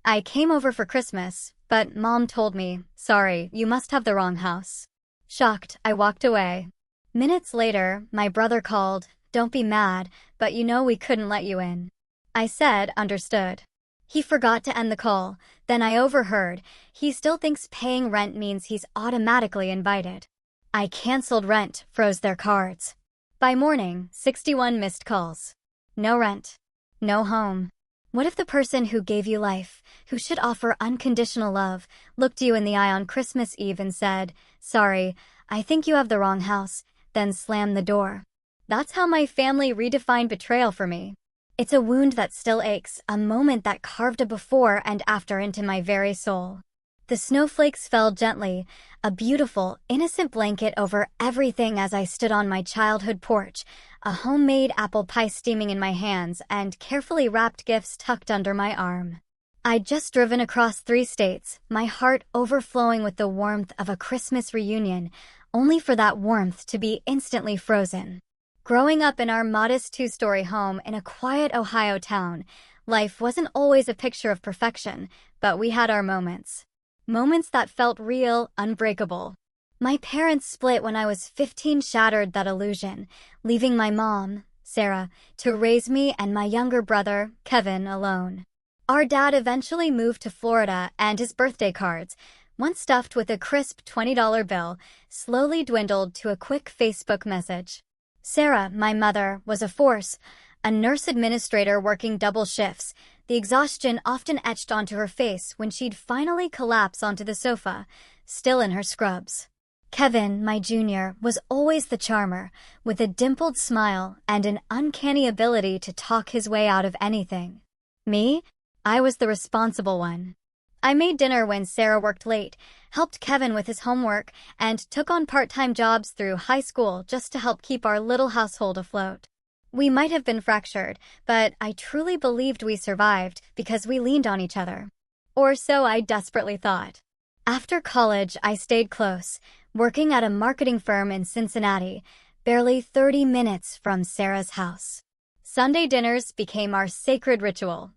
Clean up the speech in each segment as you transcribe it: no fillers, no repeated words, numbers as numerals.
I came over for Christmas, but Mom told me, sorry, you must have the wrong house. Shocked, I walked away. Minutes later, my brother called, don't be mad, but you know we couldn't let you in. I said, understood. He forgot to end the call, then I overheard. He still thinks paying rent means he's automatically invited. I canceled rent, froze their cards. By morning, 61 missed calls. No rent. No home. What if the person who gave you life, who should offer unconditional love, looked you in the eye on Christmas Eve and said, sorry, I think you have the wrong house, then slammed the door? That's how my family redefined betrayal for me. It's a wound that still aches, a moment that carved a before and after into my very soul. The snowflakes fell gently, a beautiful, innocent blanket over everything as I stood on my childhood porch, a homemade apple pie steaming in my hands and carefully wrapped gifts tucked under my arm. I'd just driven across 3 states, my heart overflowing with the warmth of a Christmas reunion, only for that warmth to be instantly frozen. Growing up in our modest 2-story home in a quiet Ohio town, life wasn't always a picture of perfection, but we had our moments. Moments that felt real, unbreakable. My parents split when I was 15, shattered that illusion, leaving my mom, Sarah, to raise me and my younger brother, Kevin, alone. Our dad eventually moved to Florida, and his birthday cards, once stuffed with a crisp $20 bill, slowly dwindled to a quick Facebook message. Sarah, my mother, was a force, a nurse administrator working double shifts, the exhaustion often etched onto her face when she'd finally collapse onto the sofa, still in her scrubs. Kevin, my junior, was always the charmer, with a dimpled smile and an uncanny ability to talk his way out of anything. Me? I was the responsible one. I made dinner when Sarah worked late, helped Kevin with his homework, and took on part-time jobs through high school just to help keep our little household afloat. We might have been fractured, but I truly believed we survived because we leaned on each other. Or so I desperately thought. After college, I stayed close, working at a marketing firm in Cincinnati, barely 30 minutes from Sarah's house. Sunday dinners became our sacred ritual.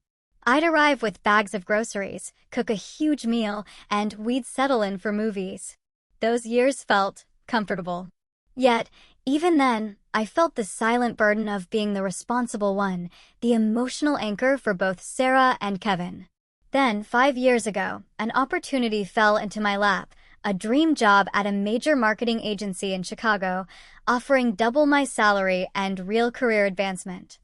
I'd arrive with bags of groceries, cook a huge meal, and we'd settle in for movies. Those years felt comfortable. Yet, even then, I felt the silent burden of being the responsible one, the emotional anchor for both Sarah and Kevin. Then, 5 years ago, an opportunity fell into my lap, a dream job at a major marketing agency in Chicago, offering double my salary and real career advancement.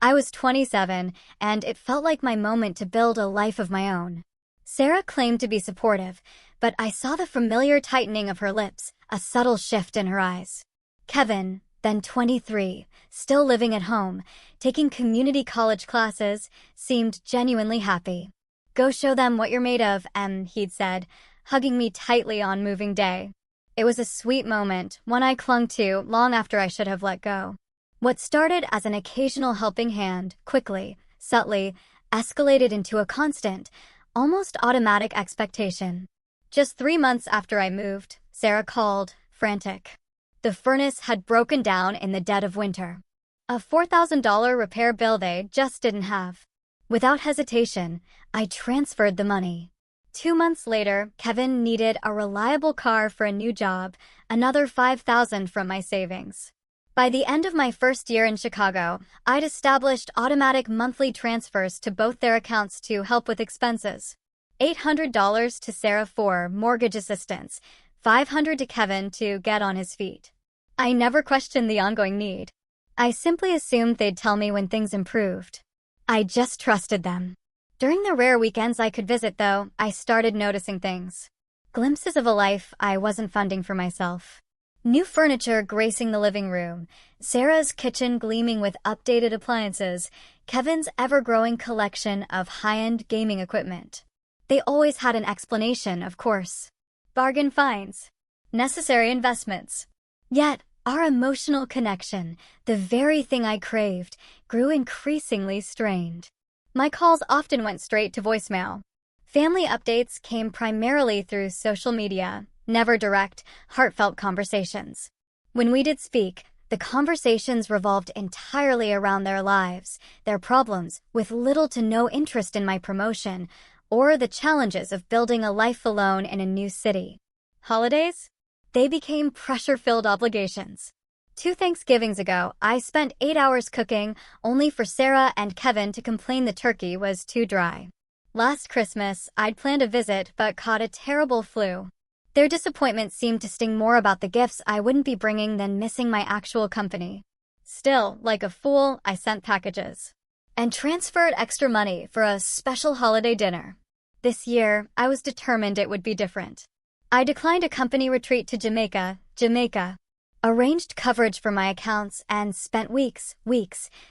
I was 27, and it felt like my moment to build a life of my own. Sarah claimed to be supportive, but I saw the familiar tightening of her lips, a subtle shift in her eyes. Kevin, then 23, still living at home, taking community college classes, seemed genuinely happy. Go show them what you're made of, he'd said, hugging me tightly on moving day. It was a sweet moment, one I clung to long after I should have let go. What started as an occasional helping hand, quickly, subtly, escalated into a constant, almost automatic expectation. Just 3 months after I moved, Sarah called, frantic. The furnace had broken down in the dead of winter. A $4,000 repair bill they just didn't have. Without hesitation, I transferred the money. 2 months later, Kevin needed a reliable car for a new job, another $5,000 from my savings. By the end of my first year in Chicago, I'd established automatic monthly transfers to both their accounts to help with expenses. $800 to Sarah for mortgage assistance, $500 to Kevin to get on his feet. I never questioned the ongoing need. I simply assumed they'd tell me when things improved. I just trusted them. During the rare weekends I could visit, though, I started noticing things. Glimpses of a life I wasn't funding for myself. New furniture gracing the living room, Sarah's kitchen gleaming with updated appliances, Kevin's ever-growing collection of high-end gaming equipment. They always had an explanation, of course. Bargain finds. Necessary investments. Yet, our emotional connection, the very thing I craved, grew increasingly strained. My calls often went straight to voicemail. Family updates came primarily through social media, never direct, heartfelt conversations. When we did speak, the conversations revolved entirely around their lives, their problems, with little to no interest in my promotion or the challenges of building a life alone in a new city. Holidays? They became pressure-filled obligations. 2 Thanksgivings ago, I spent 8 hours cooking, only for Sarah and Kevin to complain the turkey was too dry. Last Christmas, I'd planned a visit but caught a terrible flu. Their disappointment seemed to sting more about the gifts I wouldn't be bringing than missing my actual company. Still, like a fool, I sent packages and transferred extra money for a special holiday dinner. This year, I was determined it would be different. I declined a company retreat to Jamaica, arranged coverage for my accounts, and spent weeks,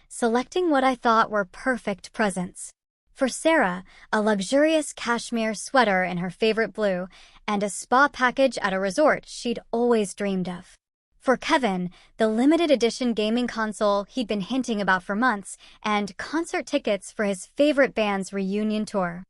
selecting what I thought were perfect presents. For Sarah, a luxurious cashmere sweater in her favorite blue, and a spa package at a resort she'd always dreamed of. For Kevin, the limited edition gaming console he'd been hinting about for months, and concert tickets for his favorite band's reunion tour.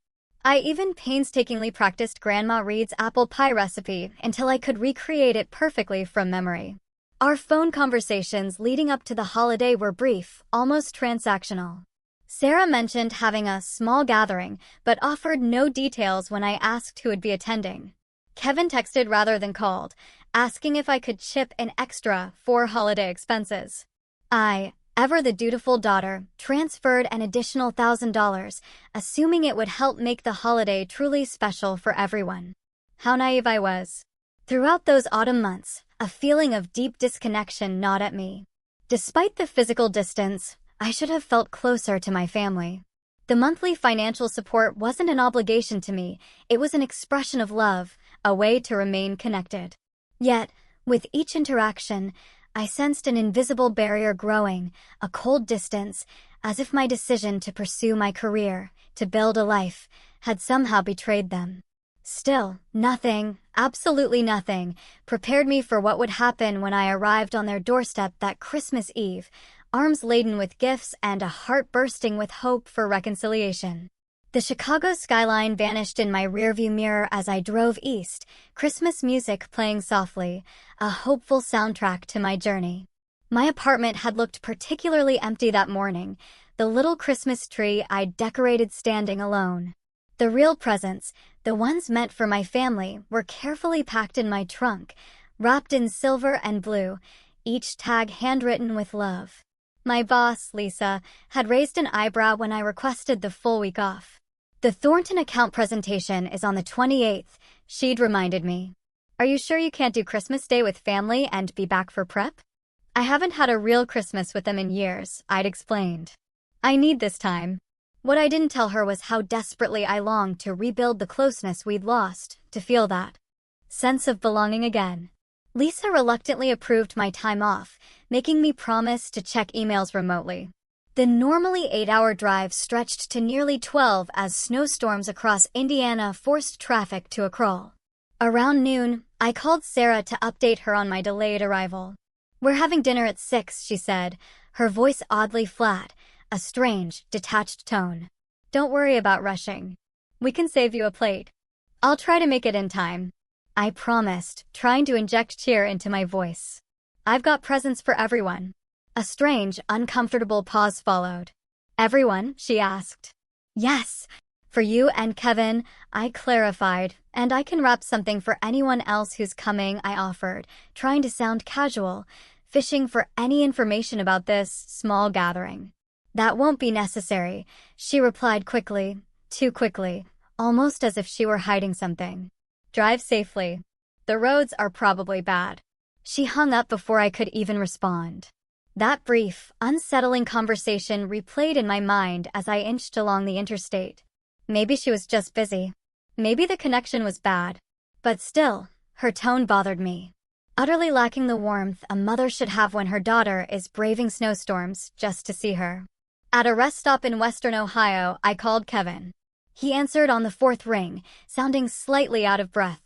I even painstakingly practiced Grandma Reed's apple pie recipe until I could recreate it perfectly from memory. Our phone conversations leading up to the holiday were brief, almost transactional. Sarah mentioned having a small gathering, but offered no details when I asked who would be attending. Kevin texted rather than called, asking if I could chip in extra for holiday expenses. I, ever the dutiful daughter, transferred an additional $1,000, assuming it would help make the holiday truly special for everyone. How naive I was. Throughout those autumn months, a feeling of deep disconnection gnawed at me. Despite the physical distance, I should have felt closer to my family. The monthly financial support wasn't an obligation to me, it was an expression of love, a way to remain connected. Yet, with each interaction, I sensed an invisible barrier growing, a cold distance, as if my decision to pursue my career, to build a life, had somehow betrayed them. Still, nothing, absolutely nothing, prepared me for what would happen when I arrived on their doorstep that Christmas Eve, arms laden with gifts and a heart bursting with hope for reconciliation. The Chicago skyline vanished in my rearview mirror as I drove east, Christmas music playing softly, a hopeful soundtrack to my journey. My apartment had looked particularly empty that morning, the little Christmas tree I'd decorated standing alone. The real presents, the ones meant for my family, were carefully packed in my trunk, wrapped in silver and blue, each tag handwritten with love. My boss, Lisa, had raised an eyebrow when I requested the full week off. The Thornton account presentation is on the 28th, she'd reminded me. Are you sure you can't do Christmas Day with family and be back for prep? I haven't had a real Christmas with them in years, I'd explained. I need this time. What I didn't tell her was how desperately I longed to rebuild the closeness we'd lost, to feel that sense of belonging again. Lisa reluctantly approved my time off, making me promise to check emails remotely. The normally 8-hour drive stretched to nearly 12 as snowstorms across Indiana forced traffic to a crawl. Around noon, I called Sarah to update her on my delayed arrival. We're having dinner at 6, she said, her voice oddly flat, a strange, detached tone. Don't worry about rushing. We can save you a plate. I'll try to make it in time, I promised, trying to inject cheer into my voice. I've got presents for everyone. A strange, uncomfortable pause followed. Everyone? She asked. Yes. For you and Kevin, I clarified, and I can wrap something for anyone else who's coming, I offered, trying to sound casual, fishing for any information about this small gathering. That won't be necessary, she replied quickly, too quickly, almost as if she were hiding something. Drive safely. The roads are probably bad. She hung up before I could even respond. That brief, unsettling conversation replayed in my mind as I inched along the interstate. Maybe she was just busy. Maybe the connection was bad. But still, her tone bothered me. Utterly lacking the warmth a mother should have when her daughter is braving snowstorms just to see her. At a rest stop in western Ohio, I called Kevin. He answered on the 4th ring, sounding slightly out of breath.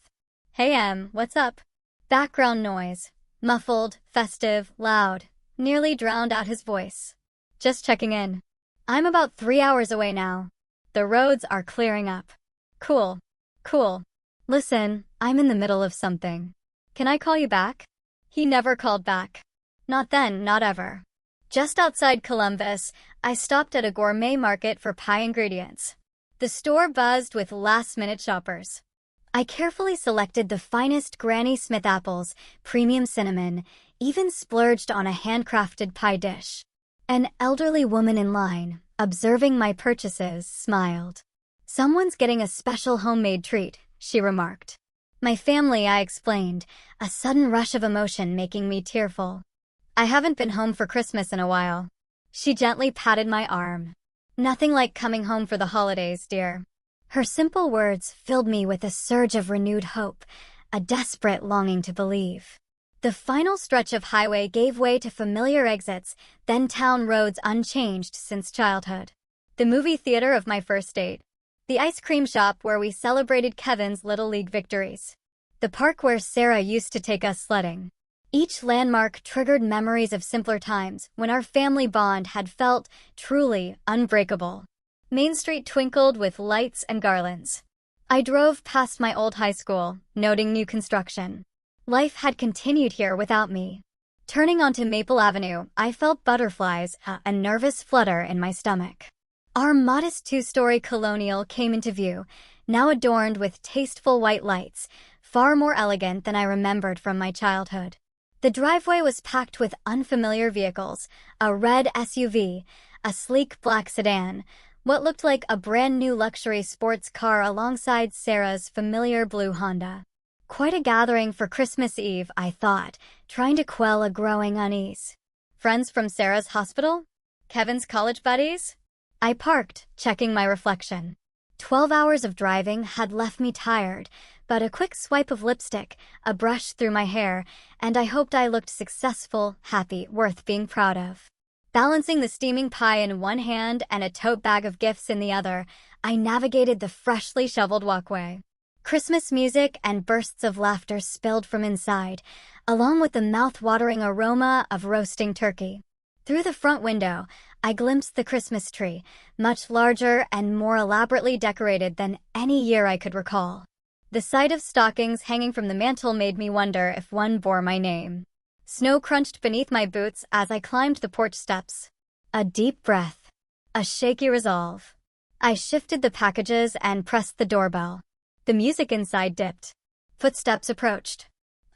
Hey Em, what's up? Background noise. Muffled, festive, loud. Nearly drowned out his voice. Just checking in. I'm about 3 hours away now. The roads are clearing up. Cool. Listen, I'm in the middle of something. Can I call you back? He never called back. Not then, not ever. Just outside Columbus, I stopped at a gourmet market for pie ingredients. The store buzzed with last-minute shoppers. I carefully selected the finest Granny Smith apples, premium cinnamon, even splurged on a handcrafted pie dish. An elderly woman in line, observing my purchases, smiled. "Someone's getting a special homemade treat," she remarked. "My family," I explained, a sudden rush of emotion making me tearful. "I haven't been home for Christmas in a while." She gently patted my arm. "Nothing like coming home for the holidays, dear." Her simple words filled me with a surge of renewed hope, a desperate longing to believe. The final stretch of highway gave way to familiar exits, then town roads unchanged since childhood. The movie theater of my first date. The ice cream shop where we celebrated Kevin's Little League victories. The park where Sarah used to take us sledding. Each landmark triggered memories of simpler times when our family bond had felt truly unbreakable. Main Street twinkled with lights and garlands. I drove past my old high school, noting new construction. Life had continued here without me. Turning onto Maple Avenue, I felt butterflies, a nervous flutter in my stomach. Our modest two-story colonial came into view, now adorned with tasteful white lights, far more elegant than I remembered from my childhood. The driveway was packed with unfamiliar vehicles, a red SUV, a sleek black sedan, what looked like a brand-new luxury sports car alongside Sarah's familiar blue Honda. Quite a gathering for Christmas Eve, I thought, trying to quell a growing unease. Friends from Sarah's hospital? Kevin's college buddies? I parked, checking my reflection. 12 hours of driving had left me tired, but a quick swipe of lipstick, a brush through my hair, and I hoped I looked successful, happy, worth being proud of. Balancing the steaming pie in one hand and a tote bag of gifts in the other, I navigated the freshly shoveled walkway. Christmas music and bursts of laughter spilled from inside, along with the mouth-watering aroma of roasting turkey. Through the front window, I glimpsed the Christmas tree, much larger and more elaborately decorated than any year I could recall. The sight of stockings hanging from the mantel made me wonder if one bore my name. Snow crunched beneath my boots as I climbed the porch steps. A deep breath. A shaky resolve. I shifted the packages and pressed the doorbell. The music inside dipped. Footsteps approached.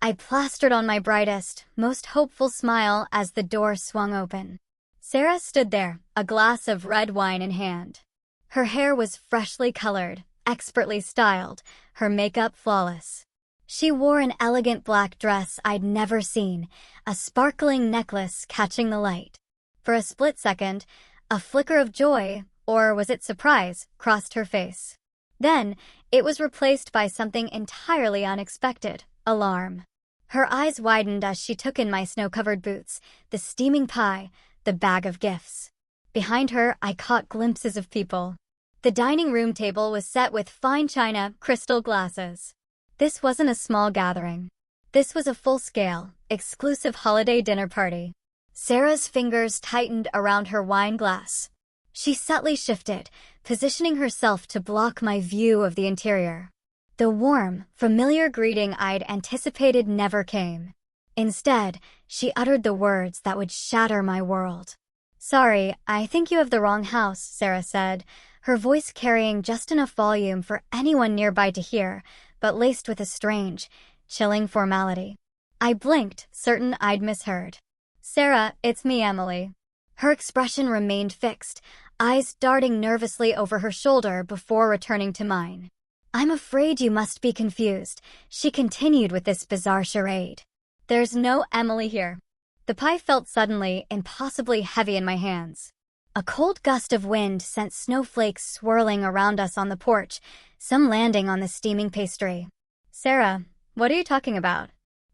I plastered on my brightest, most hopeful smile as the door swung open. Sarah stood there, a glass of red wine in hand. Her hair was freshly colored, expertly styled, her makeup flawless. She wore an elegant black dress I'd never seen, a sparkling necklace catching the light. For a split second, a flicker of joy, or was it surprise, crossed her face. Then, it was replaced by something entirely unexpected, alarm. Her eyes widened as she took in my snow-covered boots, the steaming pie, the bag of gifts. Behind her, I caught glimpses of people. The dining room table was set with fine china, crystal glasses. This wasn't a small gathering. This was a full-scale, exclusive holiday dinner party. Sarah's fingers tightened around her wine glass. She subtly shifted, positioning herself to block my view of the interior. The warm, familiar greeting I'd anticipated never came. Instead, she uttered the words that would shatter my world. "Sorry, I think you have the wrong house," Sarah said, her voice carrying just enough volume for anyone nearby to hear, but laced with a strange, chilling formality. I blinked, certain I'd misheard. "Sarah, it's me, Emily." Her expression remained fixed, eyes darting nervously over her shoulder before returning to mine. "I'm afraid you must be confused," she continued with this bizarre charade. "There's no Emily here." The pie felt suddenly, impossibly heavy in my hands. A cold gust of wind sent snowflakes swirling around us on the porch, some landing on the steaming pastry. "Sarah, what are you talking about?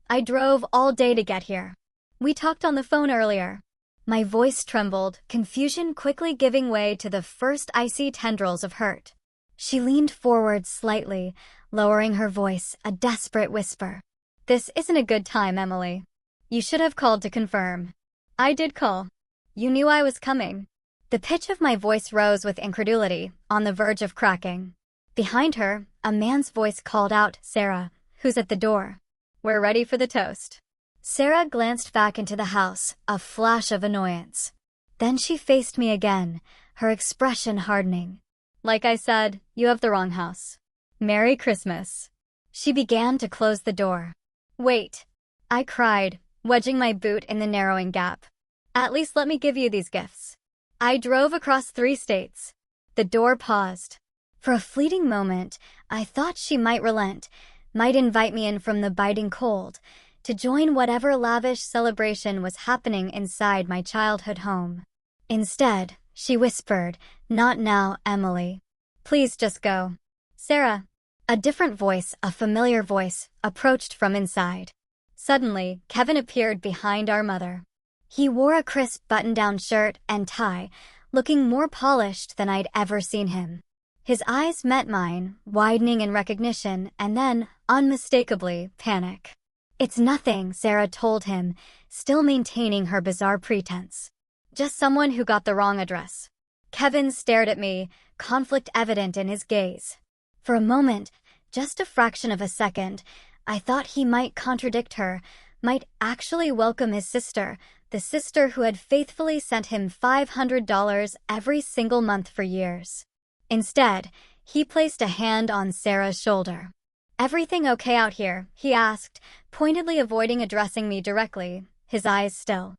I drove all day to get here. We talked on the phone earlier." My voice trembled, confusion quickly giving way to the first icy tendrils of hurt. She leaned forward slightly, lowering her voice, a desperate whisper. "This isn't a good time, Emily. You should have called to confirm." "I did call. You knew I was coming." The pitch of my voice rose with incredulity, on the verge of cracking. Behind her, a man's voice called out, "Sarah, who's at the door?" "We're ready for the toast." Sarah glanced back into the house, a flash of annoyance. Then she faced me again, her expression hardening. Like I said, you have the wrong house. Merry Christmas. She began to close the door. Wait, I cried, wedging my boot in the narrowing gap. At least let me give you these gifts. I drove across 3 states. The door paused. For a fleeting moment, I thought she might relent, might invite me in from the biting cold, to join whatever lavish celebration was happening inside my childhood home. Instead, she whispered, "Not now, Emily. Please just go." Sarah. A different voice, a familiar voice, approached from inside. Suddenly, Kevin appeared behind our mother. He wore a crisp button-down shirt and tie, looking more polished than I'd ever seen him. His eyes met mine, widening in recognition, and then, unmistakably, panic. "It's nothing," Sarah told him, still maintaining her bizarre pretense. "Just someone who got the wrong address." Kevin stared at me, conflict evident in his gaze. For a moment, just a fraction of a second, I thought he might contradict her, might actually welcome his sister, the sister who had faithfully sent him $500 every single month for years. Instead, he placed a hand on Sarah's shoulder. "Everything okay out here?" he asked, pointedly avoiding addressing me directly, his eyes still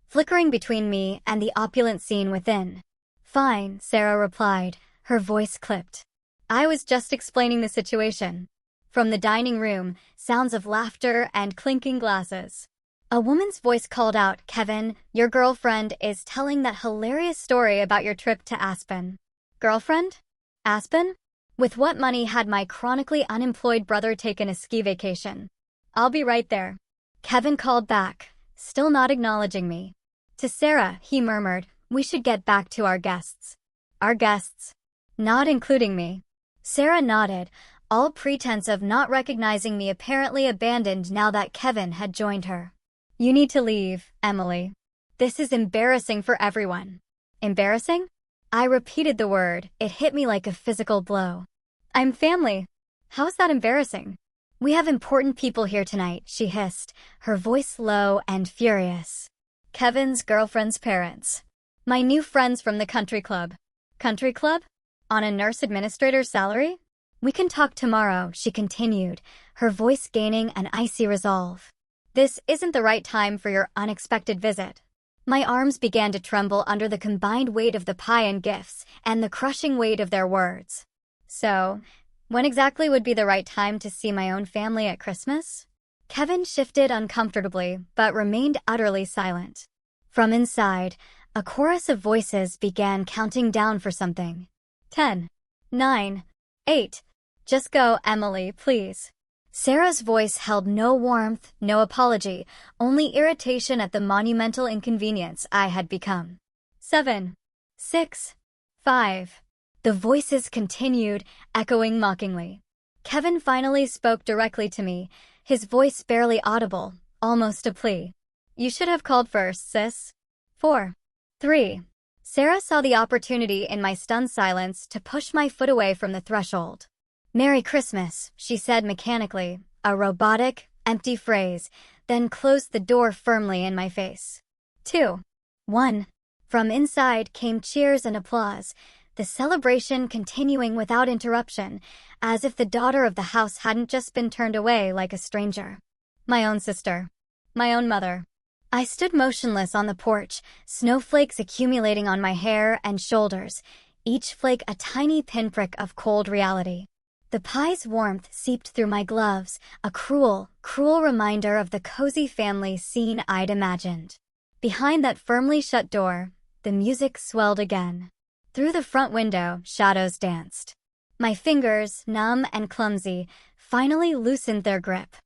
flickering between me and the opulent scene within. "Fine," Sarah replied, her voice clipped. I was just explaining the situation. From the dining room, sounds of laughter and clinking glasses. A woman's voice called out, "Kevin, your girlfriend is telling that hilarious story about your trip to Aspen." Girlfriend? Aspen? With what money had my chronically unemployed brother taken a ski vacation? "I'll be right there," Kevin called back, still not acknowledging me. To Sarah, he murmured, "We should get back to our guests." Our guests? Not including me. Sarah nodded, all pretense of not recognizing me apparently abandoned now that Kevin had joined her. "You need to leave, Emily. This is embarrassing for everyone." Embarrassing? I repeated the word. It hit me like a physical blow. "I'm family. How is that embarrassing?" "We have important people here tonight," she hissed, her voice low and furious. Kevin's girlfriend's parents. My new friends from the country club. Country club? On a nurse administrator's salary? "We can talk tomorrow," she continued, her voice gaining an icy resolve. "This isn't the right time for your unexpected visit." My arms began to tremble under the combined weight of the pie and gifts, and the crushing weight of their words. So, when exactly would be the right time to see my own family at Christmas? Kevin shifted uncomfortably, but remained utterly silent. From inside, a chorus of voices began counting down for something. 10, 9, 8. "Just go, Emily, please." Sarah's voice held no warmth, no apology, only irritation at the monumental inconvenience I had become. 7, 6, 5. The voices continued, echoing mockingly. Kevin finally spoke directly to me, his voice barely audible, almost a plea. "You should have called first, sis." 4, 3. Sarah saw the opportunity in my stunned silence to push my foot away from the threshold. "Merry Christmas," she said mechanically, a robotic, empty phrase, then closed the door firmly in my face. 2, 1. From inside came cheers and applause, the celebration continuing without interruption, as if the daughter of the house hadn't just been turned away like a stranger. My own sister. My own mother. I stood motionless on the porch, snowflakes accumulating on my hair and shoulders, each flake a tiny pinprick of cold reality. The pie's warmth seeped through my gloves, a cruel, cruel reminder of the cozy family scene I'd imagined. Behind that firmly shut door, the music swelled again. Through the front window, shadows danced. My fingers, numb and clumsy, finally loosened their grip.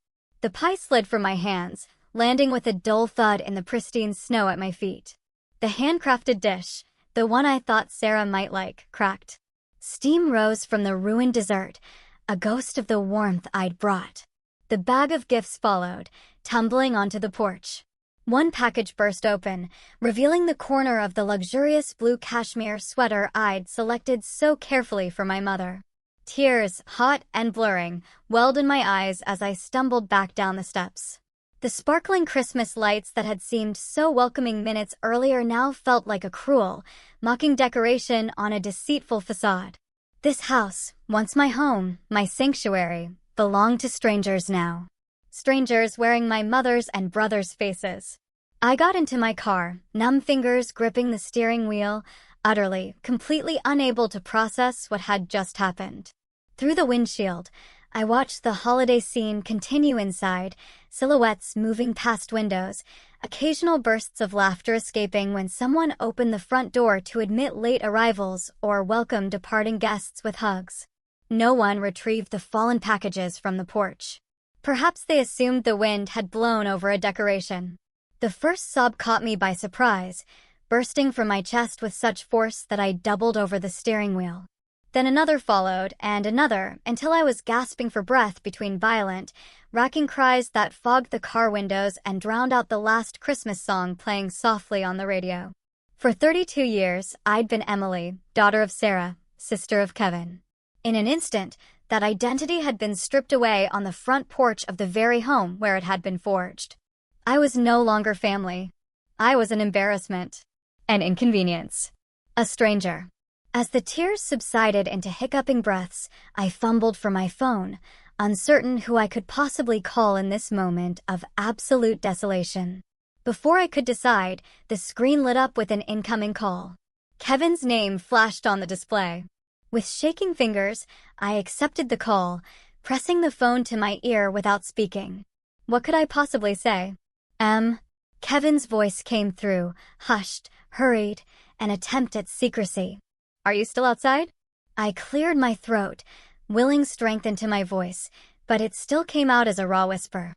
The pie slid from my hands, landing with a dull thud in the pristine snow at my feet. The handcrafted dish, the one I thought Sarah might like, cracked. Steam rose from the ruined dessert, a ghost of the warmth I'd brought. The bag of gifts followed, tumbling onto the porch. One package burst open, revealing the corner of the luxurious blue cashmere sweater I'd selected so carefully for my mother. Tears, hot and blurring, welled in my eyes as I stumbled back down the steps. The sparkling Christmas lights that had seemed so welcoming minutes earlier now felt like a cruel, mocking decoration on a deceitful facade. This house, once my home, my sanctuary, belonged to strangers now. Strangers wearing my mother's and brother's faces. I got into my car, numb fingers gripping the steering wheel, utterly, completely unable to process what had just happened. Through the windshield, I watched the holiday scene continue inside, silhouettes moving past windows, occasional bursts of laughter escaping when someone opened the front door to admit late arrivals or welcome departing guests with hugs. No one retrieved the fallen packages from the porch. Perhaps they assumed the wind had blown over a decoration. The first sob caught me by surprise, bursting from my chest with such force that I doubled over the steering wheel. Then another followed, and another, until I was gasping for breath between violent, racking cries that fogged the car windows and drowned out the last Christmas song playing softly on the radio. For 32 years, I'd been Emily, daughter of Sarah, sister of Kevin. In an instant, that identity had been stripped away on the front porch of the very home where it had been forged. I was no longer family. I was an embarrassment, an inconvenience, a stranger. As the tears subsided into hiccuping breaths, I fumbled for my phone, uncertain who I could possibly call in this moment of absolute desolation. Before I could decide, the screen lit up with an incoming call. Kevin's name flashed on the display. With shaking fingers, I accepted the call, pressing the phone to my ear without speaking. What could I possibly say? Kevin's voice came through, hushed, hurried, an attempt at secrecy. Are you still outside? I cleared my throat, willing strength into my voice, but it still came out as a raw whisper.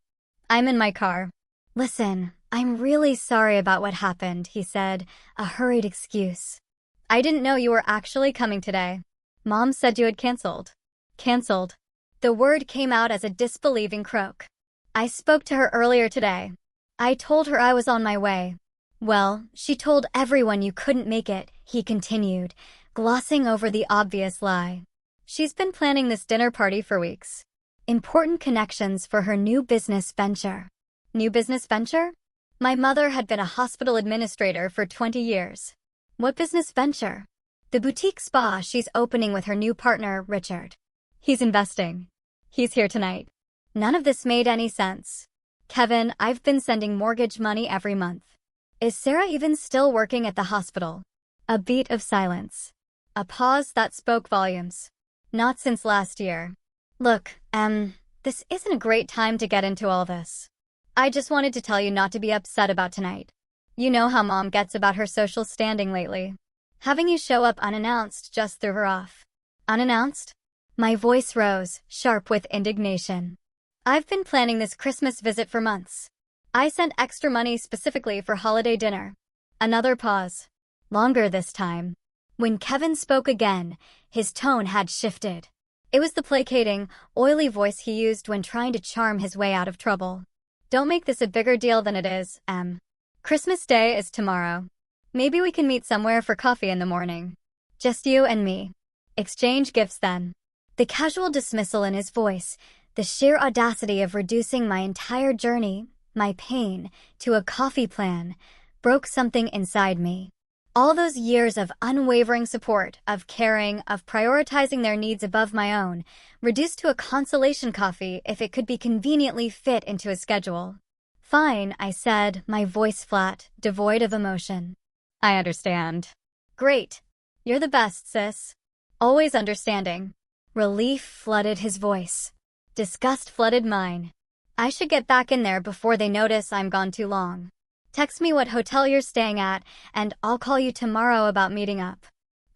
I'm in my car. Listen, I'm really sorry about what happened, he said, a hurried excuse. I didn't know you were actually coming today. Mom said you had canceled. Canceled. The word came out as a disbelieving croak. I spoke to her earlier today. I told her I was on my way. Well, she told everyone you couldn't make it, he continued, glossing over the obvious lie. She's been planning this dinner party for weeks. Important connections for her new business venture. New business venture? My mother had been a hospital administrator for 20 years. What business venture? The boutique spa she's opening with her new partner, Richard. He's investing. He's here tonight. None of this made any sense. Kevin, I've been sending mortgage money every month. Is Sarah even still working at the hospital? A beat of silence. A pause that spoke volumes. Not since last year. Look, this isn't a great time to get into all this. I just wanted to tell you not to be upset about tonight. You know how Mom gets about her social standing lately. Having you show up unannounced just threw her off. Unannounced? My voice rose, sharp with indignation. I've been planning this Christmas visit for months. I sent extra money specifically for holiday dinner. Another pause. Longer this time. When Kevin spoke again, his tone had shifted. It was the placating, oily voice he used when trying to charm his way out of trouble. Don't make this a bigger deal than it is, Em. Christmas Day is tomorrow. Maybe we can meet somewhere for coffee in the morning. Just you and me. Exchange gifts then. The casual dismissal in his voice, the sheer audacity of reducing my entire journey, my pain, to a coffee plan, broke something inside me. All those years of unwavering support, of caring, of prioritizing their needs above my own, reduced to a consolation coffee if it could be conveniently fit into his schedule. Fine, I said, my voice flat, devoid of emotion. I understand. Great. You're the best, sis. Always understanding. Relief flooded his voice. Disgust flooded mine. I should get back in there before they notice I'm gone too long. Text me what hotel you're staying at, and I'll call you tomorrow about meeting up.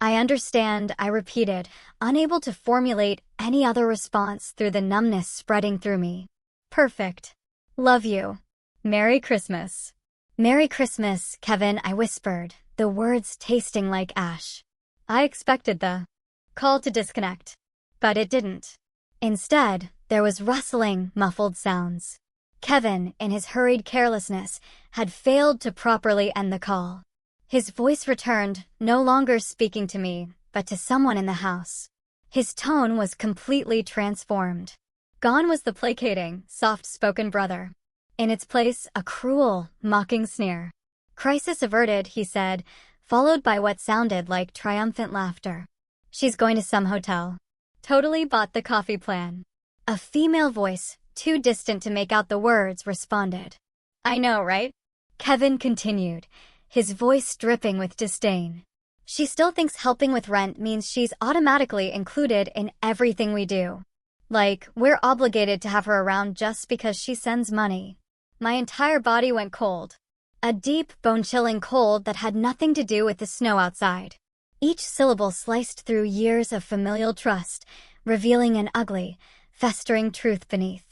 I understand, I repeated, unable to formulate any other response through the numbness spreading through me. Perfect. Love you. Merry Christmas. Merry Christmas, Kevin, I whispered, the words tasting like ash. I expected the call to disconnect, but it didn't. Instead, there was rustling, muffled sounds. Kevin, in his hurried carelessness, had failed to properly end the call. His voice returned, no longer speaking to me, but to someone in the house. His tone was completely transformed. Gone was the placating, soft-spoken brother. In its place, a cruel, mocking sneer. Crisis averted, he said, followed by what sounded like triumphant laughter. She's going to some hotel. Totally bought the coffee plan. A female voice, too distant to make out the words, responded. I know, right? Kevin continued, his voice dripping with disdain. She still thinks helping with rent means she's automatically included in everything we do. Like, we're obligated to have her around just because she sends money. My entire body went cold. A deep, bone-chilling cold that had nothing to do with the snow outside. Each syllable sliced through years of familial trust, revealing an ugly, festering truth beneath.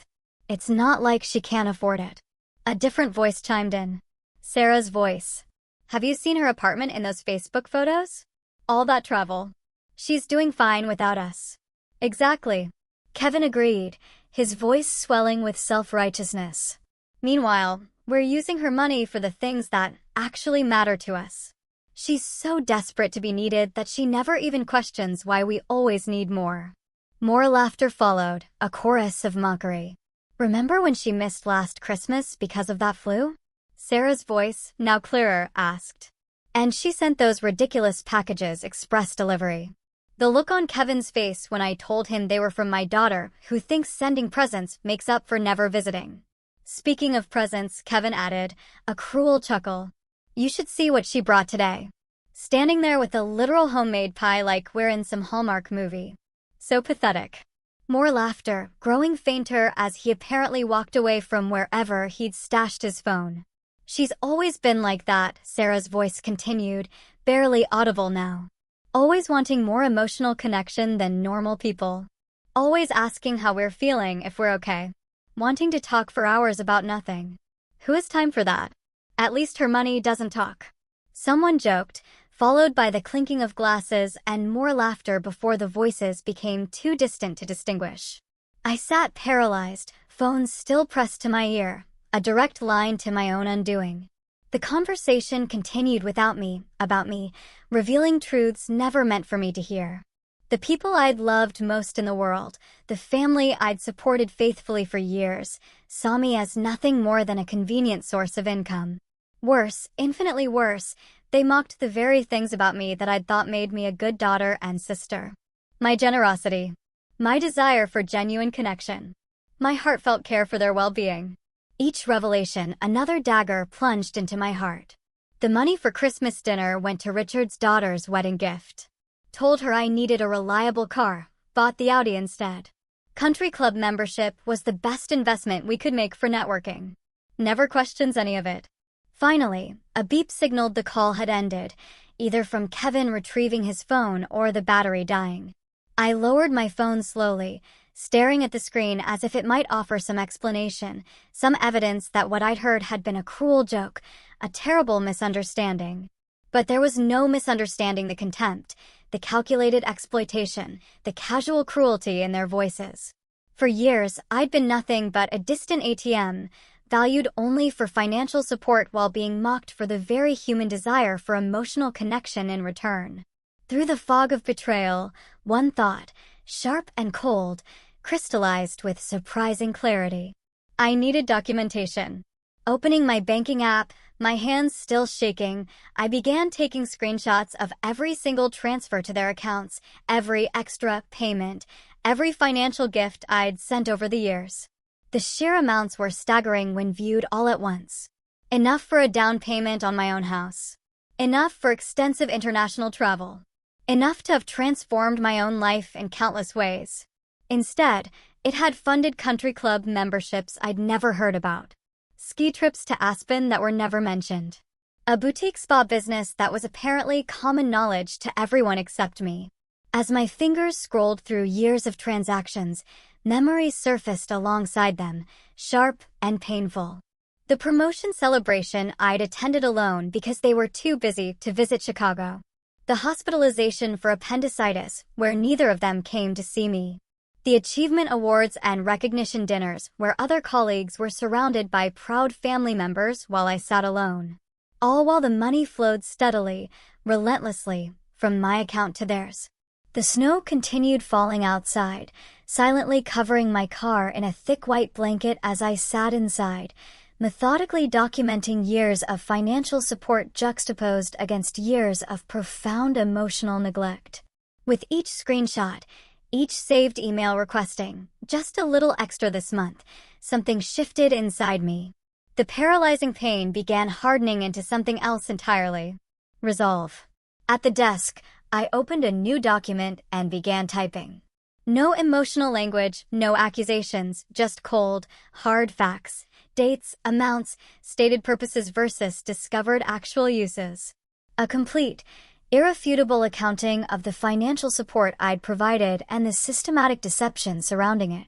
It's not like she can't afford it. A different voice chimed in. Sarah's voice. Have you seen her apartment in those Facebook photos? All that travel. She's doing fine without us. Exactly. Kevin agreed, his voice swelling with self-righteousness. Meanwhile, we're using her money for the things that actually matter to us. She's so desperate to be needed that she never even questions why we always need more. More laughter followed, a chorus of mockery. Remember when she missed last Christmas because of that flu? Sarah's voice, now clearer, asked. And she sent those ridiculous packages express delivery. The look on Kevin's face when I told him they were from my daughter, who thinks sending presents makes up for never visiting. Speaking of presents, Kevin added, a cruel chuckle. You should see what she brought today. Standing there with a literal homemade pie like we're in some Hallmark movie. So pathetic. More laughter, growing fainter as he apparently walked away from wherever he'd stashed his phone. She's always been like that, Sarah's voice continued, barely audible now. Always wanting more emotional connection than normal people. Always asking how we're feeling, if we're okay. Wanting to talk for hours about nothing. Who has time for that? At least her money doesn't talk. Someone joked, followed by the clinking of glasses and more laughter before the voices became too distant to distinguish. I sat paralyzed, phone still pressed to my ear, a direct line to my own undoing. The conversation continued without me, about me, revealing truths never meant for me to hear. The people I'd loved most in the world, the family I'd supported faithfully for years, saw me as nothing more than a convenient source of income. Worse, infinitely worse, they mocked the very things about me that I'd thought made me a good daughter and sister. My generosity. My desire for genuine connection. My heartfelt care for their well-being. Each revelation, another dagger plunged into my heart. The money for Christmas dinner went to Richard's daughter's wedding gift. Told her I needed a reliable car, bought the Audi instead. Country club membership was the best investment we could make for networking. Never questions any of it. Finally, a beep signaled the call had ended, either from Kevin retrieving his phone or the battery dying. I lowered my phone slowly, staring at the screen as if it might offer some explanation, some evidence that what I'd heard had been a cruel joke, a terrible misunderstanding. But there was no misunderstanding the contempt, the calculated exploitation, the casual cruelty in their voices. For years, I'd been nothing but a distant ATM, valued only for financial support while being mocked for the very human desire for emotional connection in return. Through the fog of betrayal, one thought, sharp and cold, crystallized with surprising clarity. I needed documentation. Opening my banking app, my hands still shaking, I began taking screenshots of every single transfer to their accounts, every extra payment, every financial gift I'd sent over the years. The sheer amounts were staggering when viewed all at once. Enough for a down payment on my own house. Enough for extensive international travel. Enough to have transformed my own life in countless ways. Instead, it had funded country club memberships I'd never heard about. Ski trips to Aspen that were never mentioned. A boutique spa business that was apparently common knowledge to everyone except me. As my fingers scrolled through years of transactions, memories surfaced alongside them, sharp and painful. The promotion celebration I'd attended alone because they were too busy to visit Chicago. The hospitalization for appendicitis, where neither of them came to see me. The achievement awards and recognition dinners where other colleagues were surrounded by proud family members while I sat alone. All while the money flowed steadily, relentlessly, from my account to theirs. The snow continued falling outside, silently covering my car in a thick white blanket as I sat inside, methodically documenting years of financial support juxtaposed against years of profound emotional neglect. With each screenshot, each saved email requesting, just a little extra this month, something shifted inside me. The paralyzing pain began hardening into something else entirely. Resolve. At the desk, I opened a new document and began typing. No emotional language, no accusations, just cold, hard facts. Dates, amounts, stated purposes versus discovered actual uses. A complete, irrefutable accounting of the financial support I'd provided and the systematic deception surrounding it.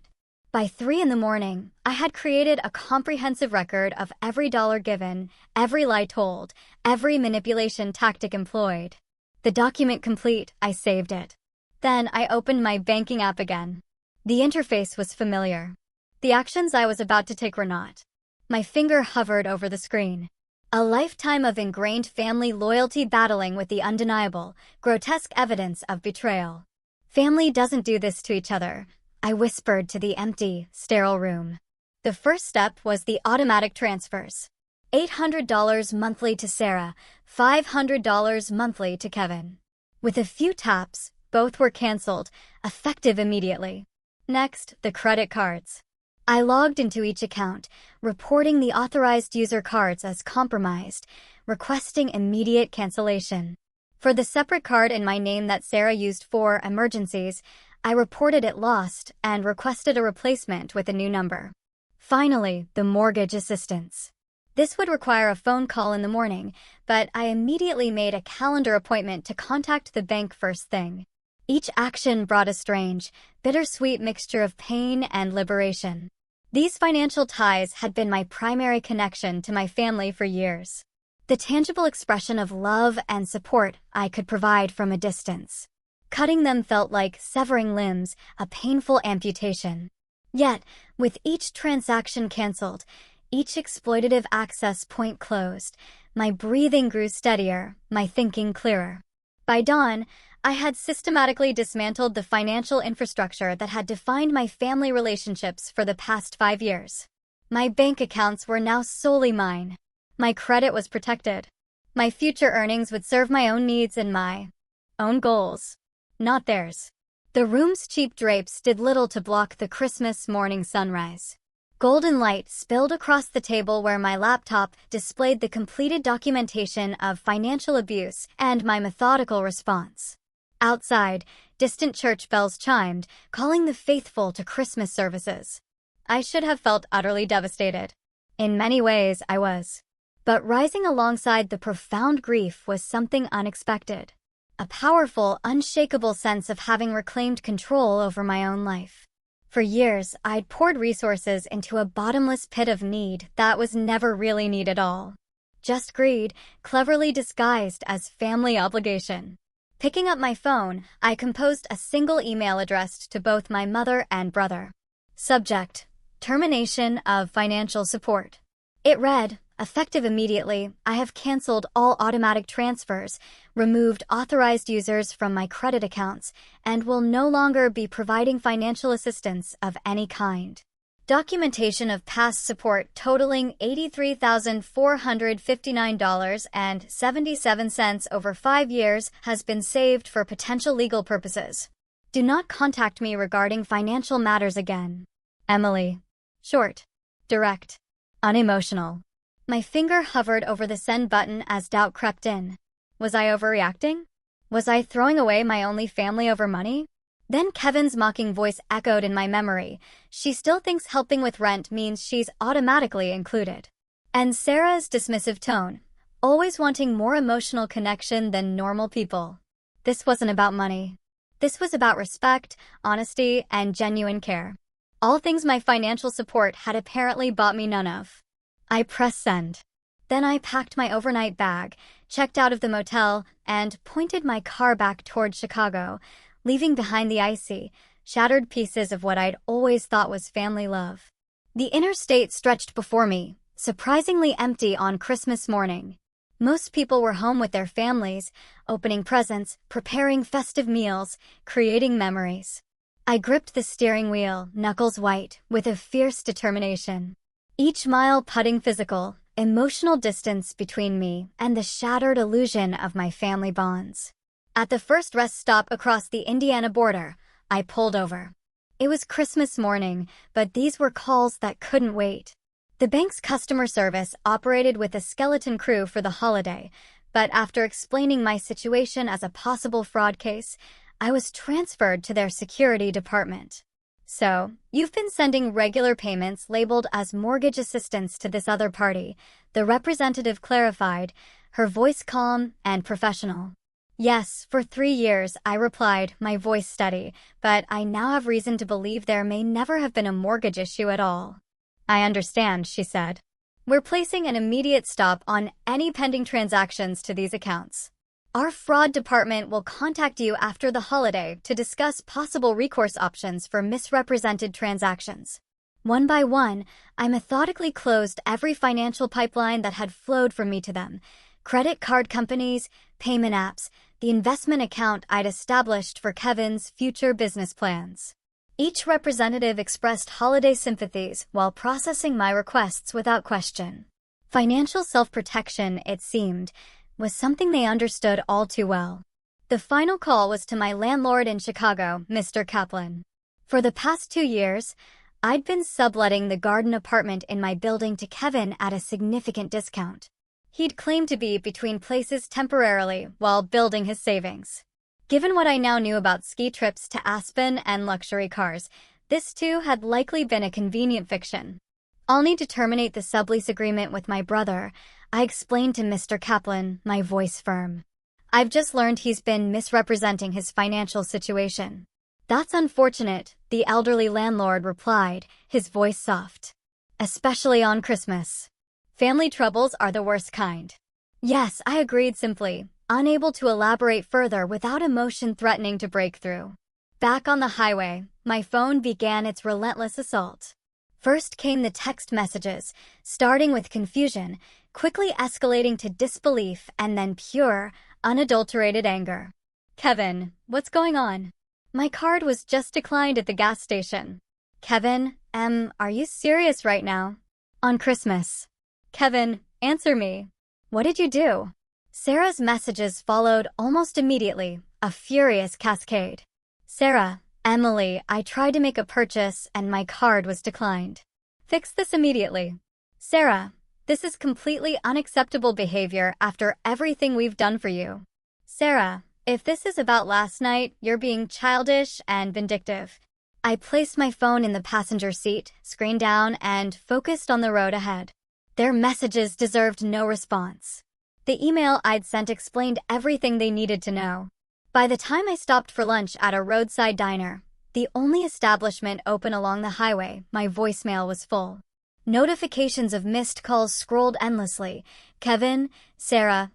By 3 a.m, I had created a comprehensive record of every dollar given, every lie told, every manipulation tactic employed. The document complete, I saved it. Then I opened my banking app again. The interface was familiar. The actions I was about to take were not. My finger hovered over the screen. A lifetime of ingrained family loyalty battling with the undeniable, grotesque evidence of betrayal. Family doesn't do this to each other, I whispered to the empty, sterile room. The first step was the automatic transfers. $800 monthly to Sarah, $500 monthly to Kevin. With a few taps, both were canceled, effective immediately. Next, the credit cards. I logged into each account, reporting the authorized user cards as compromised, requesting immediate cancellation. For the separate card in my name that Sarah used for emergencies, I reported it lost and requested a replacement with a new number. Finally, the mortgage assistance. This would require a phone call in the morning, but I immediately made a calendar appointment to contact the bank first thing. Each action brought a strange, bittersweet mixture of pain and liberation. These financial ties had been my primary connection to my family for years. The tangible expression of love and support I could provide from a distance. Cutting them felt like severing limbs, a painful amputation. Yet, with each transaction canceled, each exploitative access point closed, my breathing grew steadier, my thinking clearer. By dawn, I had systematically dismantled the financial infrastructure that had defined my family relationships for the past 5 years. My bank accounts were now solely mine. My credit was protected. My future earnings would serve my own needs and my own goals, not theirs. The room's cheap drapes did little to block the Christmas morning sunrise. Golden light spilled across the table where my laptop displayed the completed documentation of financial abuse and my methodical response. Outside, distant church bells chimed, calling the faithful to Christmas services. I should have felt utterly devastated. In many ways, I was. But rising alongside the profound grief was something unexpected. A powerful, unshakable sense of having reclaimed control over my own life. For years, I'd poured resources into a bottomless pit of need that was never really need at all. Just greed, cleverly disguised as family obligation. Picking up my phone, I composed a single email addressed to both my mother and brother. Subject: Termination of financial support. It read, effective immediately, I have canceled all automatic transfers, removed authorized users from my credit accounts, and will no longer be providing financial assistance of any kind. Documentation of past support totaling $83,459.77 over 5 years has been saved for potential legal purposes. Do not contact me regarding financial matters again. Emily. Short. Direct. Unemotional. My finger hovered over the send button as doubt crept in. Was I overreacting? Was I throwing away my only family over money? Then Kevin's mocking voice echoed in my memory. She still thinks helping with rent means she's automatically included. And Sarah's dismissive tone, always wanting more emotional connection than normal people. This wasn't about money. This was about respect, honesty, and genuine care. All things my financial support had apparently bought me none of. I pressed send. Then I packed my overnight bag, checked out of the motel, and pointed my car back toward Chicago, leaving behind the icy, shattered pieces of what I'd always thought was family love. The interstate stretched before me, surprisingly empty on Christmas morning. Most people were home with their families, opening presents, preparing festive meals, creating memories. I gripped the steering wheel, knuckles white, with a fierce determination. Each mile putting physical, emotional distance between me and the shattered illusion of my family bonds. At the first rest stop across the Indiana border, I pulled over. It was Christmas morning, but these were calls that couldn't wait. The bank's customer service operated with a skeleton crew for the holiday, but after explaining my situation as a possible fraud case, I was transferred to their security department. So, you've been sending regular payments labeled as mortgage assistance to this other party, the representative clarified, her voice calm and professional. Yes, for 3 years, I replied, my voice steady, but I now have reason to believe there may never have been a mortgage issue at all. I understand, she said. We're placing an immediate stop on any pending transactions to these accounts. Our fraud department will contact you after the holiday to discuss possible recourse options for misrepresented transactions. One by one, I methodically closed every financial pipeline that had flowed from me to them. Credit card companies, payment apps, the investment account I'd established for Kevin's future business plans. Each representative expressed holiday sympathies while processing my requests without question. Financial self-protection, it seemed, was something they understood all too well. The final call was to my landlord in Chicago, Mr. Kaplan. For the past 2 years, I'd been subletting the garden apartment in my building to Kevin at a significant discount. He'd claimed to be between places temporarily while building his savings. Given what I now knew about ski trips to Aspen and luxury cars, this too had likely been a convenient fiction. I'll need to terminate the sublease agreement with my brother, I explained to Mr. Kaplan, my voice firm. I've just learned he's been misrepresenting his financial situation. That's unfortunate, the elderly landlord replied, his voice soft. Especially on Christmas. Family troubles are the worst kind. Yes, I agreed simply, unable to elaborate further without emotion threatening to break through. Back on the highway, my phone began its relentless assault. First came the text messages, starting with confusion, quickly escalating to disbelief and then pure, unadulterated anger. Kevin, what's going on? My card was just declined at the gas station. Kevin, are you serious right now? On Christmas. Kevin, answer me. What did you do? Sarah's messages followed almost immediately, a furious cascade. Sarah, Emily, I tried to make a purchase and my card was declined. Fix this immediately. Sarah, this is completely unacceptable behavior after everything we've done for you. Sarah, if this is about last night, you're being childish and vindictive. I placed my phone in the passenger seat, screen down, and focused on the road ahead. Their messages deserved no response. The email I'd sent explained everything they needed to know. By the time I stopped for lunch at a roadside diner, the only establishment open along the highway, my voicemail was full. Notifications of missed calls scrolled endlessly. Kevin, Sarah,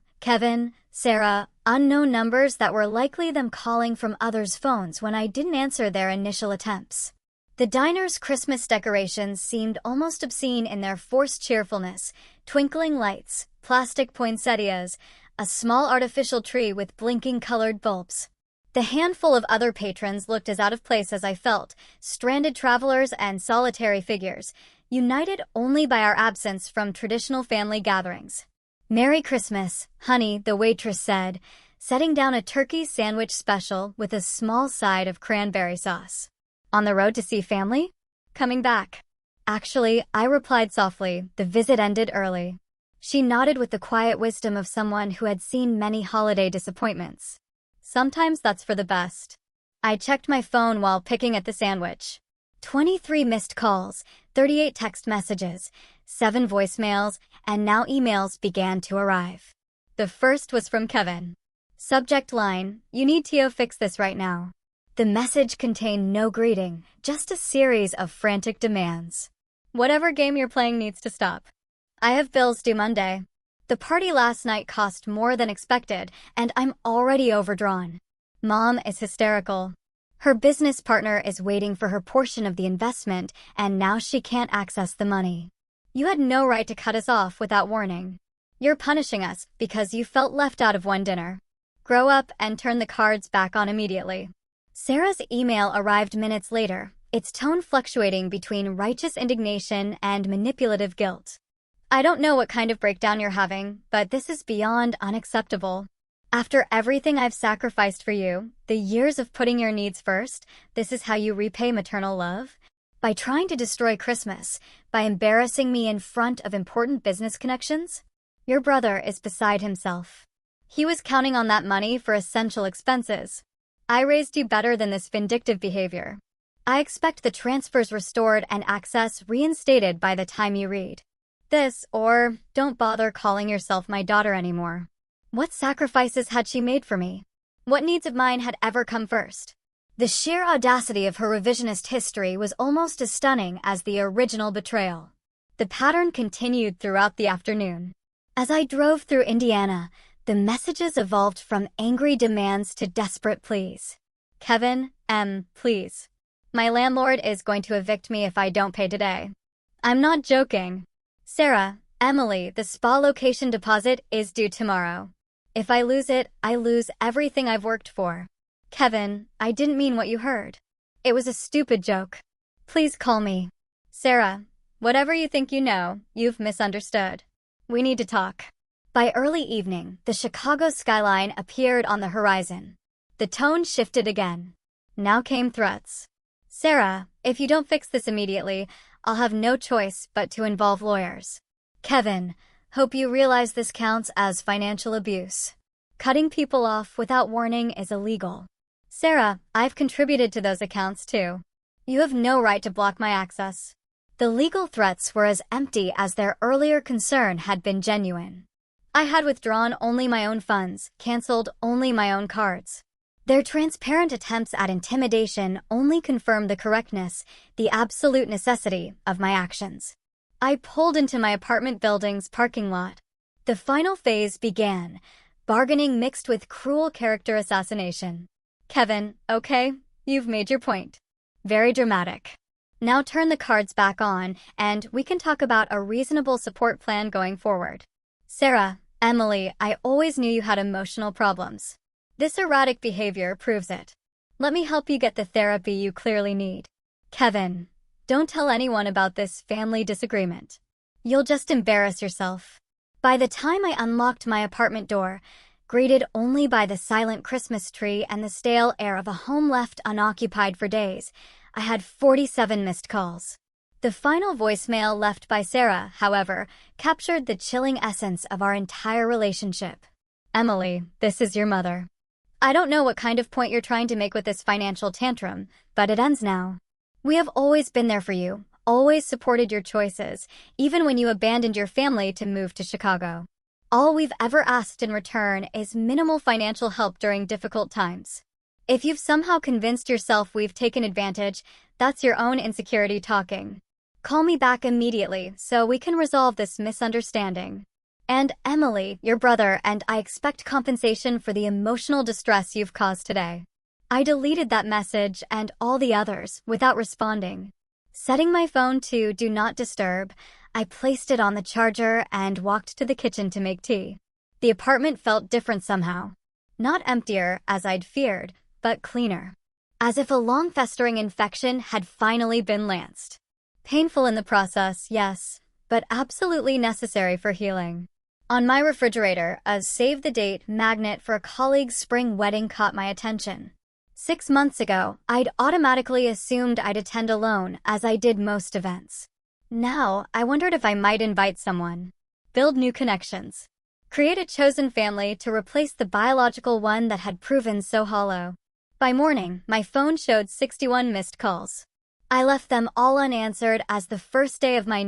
unknown numbers that were likely them calling from others' phones when I didn't answer their initial attempts. The diner's Christmas decorations seemed almost obscene in their forced cheerfulness, twinkling lights, plastic poinsettias, a small artificial tree with blinking colored bulbs. The handful of other patrons looked as out of place as I felt, stranded travelers and solitary figures, united only by our absence from traditional family gatherings. Merry Christmas, honey, the waitress said, setting down a turkey sandwich special with a small side of cranberry sauce. On the road to see family? Coming back. Actually, I replied softly, the visit ended early. She nodded with the quiet wisdom of someone who had seen many holiday disappointments. Sometimes that's for the best. I checked my phone while picking at the sandwich. 23 missed calls, 38 text messages, 7 voicemails, and now emails began to arrive. The first was from Kevin. Subject line, you need to fix this right now. The message contained no greeting, just a series of frantic demands. Whatever game you're playing needs to stop. I have bills due Monday. The party last night cost more than expected, and I'm already overdrawn. Mom is hysterical. Her business partner is waiting for her portion of the investment, and now she can't access the money. You had no right to cut us off without warning. You're punishing us because you felt left out of one dinner. Grow up and turn the cards back on immediately. Sarah's email arrived minutes later, its tone fluctuating between righteous indignation and manipulative guilt. I don't know what kind of breakdown you're having, but this is beyond unacceptable. After everything I've sacrificed for you, the years of putting your needs first, this is how you repay maternal love? By trying to destroy Christmas, by embarrassing me in front of important business connections? Your brother is beside himself. He was counting on that money for essential expenses. I raised you better than this vindictive behavior. I expect the transfers restored and access reinstated by the time you read this, or don't bother calling yourself my daughter anymore. What sacrifices had she made for me? What needs of mine had ever come first? The sheer audacity of her revisionist history was almost as stunning as the original betrayal. The pattern continued throughout the afternoon. As I drove through Indiana, the messages evolved from angry demands to desperate pleas. Kevin, please. My landlord is going to evict me if I don't pay today. I'm not joking. Sarah, Emily, the spa location deposit is due tomorrow. If I lose it, I lose everything I've worked for. Kevin, I didn't mean what you heard. It was a stupid joke. Please call me. Sarah, whatever you think you know, you've misunderstood. We need to talk. By early evening, the Chicago skyline appeared on the horizon. The tone shifted again. Now came threats. Sarah, if you don't fix this immediately, I'll have no choice but to involve lawyers. Kevin, hope you realize this counts as financial abuse. Cutting people off without warning is illegal. Sarah, I've contributed to those accounts too. You have no right to block my access. The legal threats were as empty as their earlier concern had been genuine. I had withdrawn only my own funds, canceled only my own cards. Their transparent attempts at intimidation only confirmed the correctness, the absolute necessity, of my actions. I pulled into my apartment building's parking lot. The final phase began, bargaining mixed with cruel character assassination. Kevin, okay, you've made your point. Very dramatic. Now turn the cards back on, and we can talk about a reasonable support plan going forward. Sarah, Emily, I always knew you had emotional problems. This erratic behavior proves it. Let me help you get the therapy you clearly need. Kevin, don't tell anyone about this family disagreement. You'll just embarrass yourself. By the time I unlocked my apartment door, greeted only by the silent Christmas tree and the stale air of a home left unoccupied for days, I had 47 missed calls. The final voicemail left by Sarah, however, captured the chilling essence of our entire relationship. Emily, this is your mother. I don't know what kind of point you're trying to make with this financial tantrum, but it ends now. We have always been there for you, always supported your choices, even when you abandoned your family to move to Chicago. All we've ever asked in return is minimal financial help during difficult times. If you've somehow convinced yourself we've taken advantage, that's your own insecurity talking. Call me back immediately so we can resolve this misunderstanding. And Emily, your brother, and I expect compensation for the emotional distress you've caused today. I deleted that message and all the others without responding. Setting my phone to Do Not Disturb, I placed it on the charger and walked to the kitchen to make tea. The apartment felt different somehow. Not emptier, as I'd feared, but cleaner. As if a long-festering infection had finally been lanced. Painful in the process, yes, but absolutely necessary for healing. On my refrigerator, a save-the-date magnet for a colleague's spring wedding caught my attention. 6 months ago, I'd automatically assumed I'd attend alone, as I did most events. Now, I wondered if I might invite someone. Build new connections. Create a chosen family to replace the biological one that had proven so hollow. By morning, my phone showed 61 missed calls. I left them all unanswered as the first day of my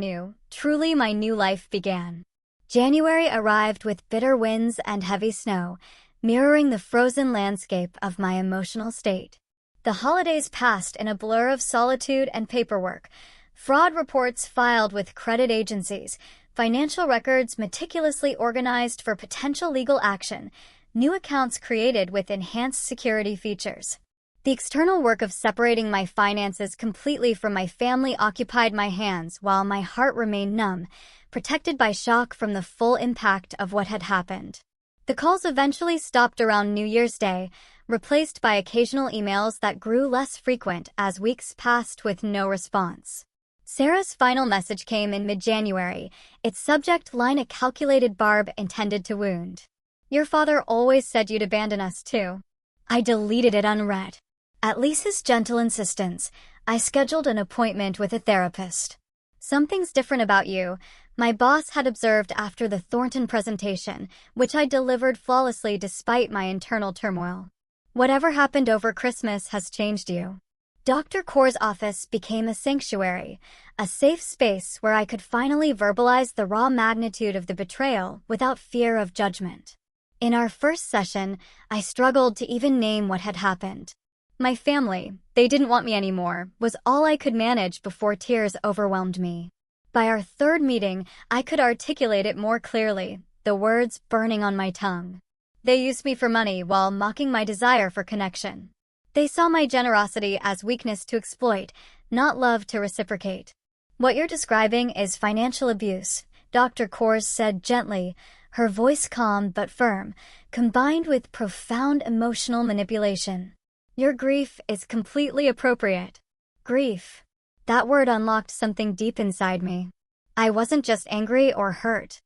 truly my new life began. January arrived with bitter winds and heavy snow, mirroring the frozen landscape of my emotional state. The holidays passed in a blur of solitude and paperwork, fraud reports filed with credit agencies, financial records meticulously organized for potential legal action, new accounts created with enhanced security features. The external work of separating my finances completely from my family occupied my hands while my heart remained numb, protected by shock from the full impact of what had happened. The calls eventually stopped around New Year's Day, replaced by occasional emails that grew less frequent as weeks passed with no response. Sarah's final message came in mid-January, its subject line a calculated barb intended to wound. Your father always said you'd abandon us too. I deleted it unread. At Lisa's gentle insistence, I scheduled an appointment with a therapist. Something's different about you, my boss had observed after the Thornton presentation, which I delivered flawlessly despite my internal turmoil. Whatever happened over Christmas has changed you. Dr. Kaur's office became a sanctuary, a safe space where I could finally verbalize the raw magnitude of the betrayal without fear of judgment. In our first session, I struggled to even name what had happened. My family, they didn't want me anymore, was all I could manage before tears overwhelmed me. By our third meeting, I could articulate it more clearly, the words burning on my tongue. They used me for money while mocking my desire for connection. They saw my generosity as weakness to exploit, not love to reciprocate. What you're describing is financial abuse, Dr. Kaur said gently, her voice calm but firm, combined with profound emotional manipulation. Your grief is completely appropriate. Grief. That word unlocked something deep inside me. I wasn't just angry or hurt.